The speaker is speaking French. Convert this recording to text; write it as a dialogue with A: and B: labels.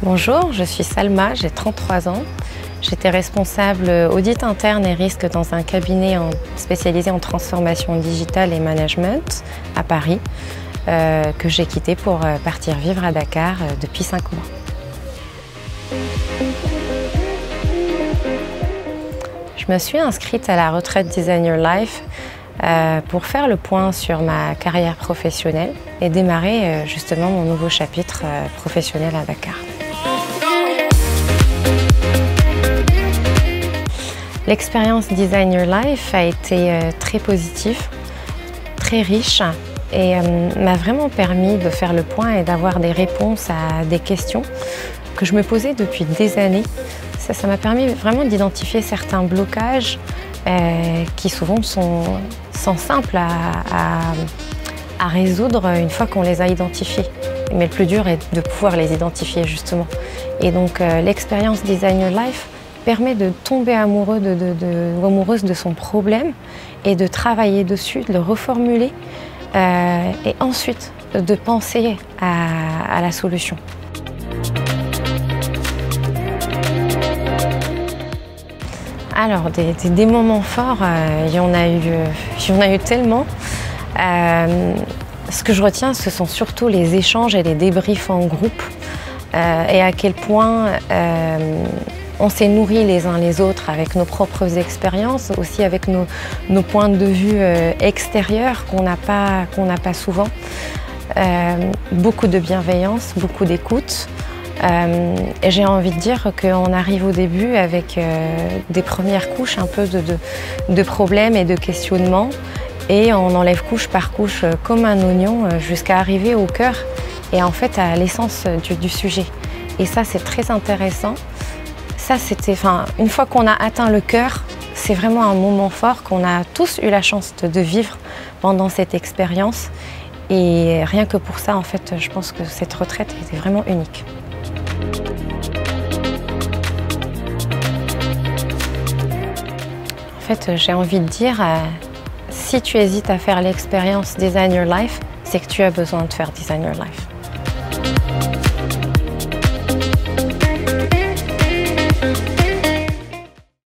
A: Bonjour, je suis Salma, j'ai 33 ans. J'étais responsable audit interne et risque dans un cabinet spécialisé en transformation digitale et management à Paris, que j'ai quitté pour partir vivre à Dakar depuis 5 mois. Je me suis inscrite à la retraite Design Your Life pour faire le point sur ma carrière professionnelle et démarrer justement mon nouveau chapitre professionnel à Dakar. L'expérience Design Your Life a été très positive, très riche et m'a vraiment permis de faire le point et d'avoir des réponses à des questions que je me posais depuis des années. Ça m'a permis vraiment d'identifier certains blocages qui souvent sont simples à résoudre une fois qu'on les a identifiés. Mais le plus dur est de pouvoir les identifier justement. Et donc l'expérience Design Your Life permet de tomber amoureuse de son problème et de travailler dessus, de le reformuler et ensuite de penser à la solution. Alors, des moments forts, il y en a eu tellement. Ce que je retiens, ce sont surtout les échanges et les débriefs en groupe et à quel point on s'est nourris les uns les autres avec nos propres expériences, aussi avec nos points de vue extérieurs qu'on n'a pas souvent. Beaucoup de bienveillance, beaucoup d'écoute. Et j'ai envie de dire qu'on arrive au début avec des premières couches un peu de problèmes et de questionnements et on enlève couche par couche comme un oignon jusqu'à arriver au cœur et en fait à l'essence du sujet. Et ça c'est très intéressant. Ça c'était, une fois qu'on a atteint le cœur, c'est vraiment un moment fort qu'on a tous eu la chance de vivre pendant cette expérience. Et rien que pour ça en fait, je pense que cette retraite était vraiment unique. En fait, j'ai envie de dire, si tu hésites à faire l'expérience Design Your Life, c'est que tu as besoin de faire Design Your Life.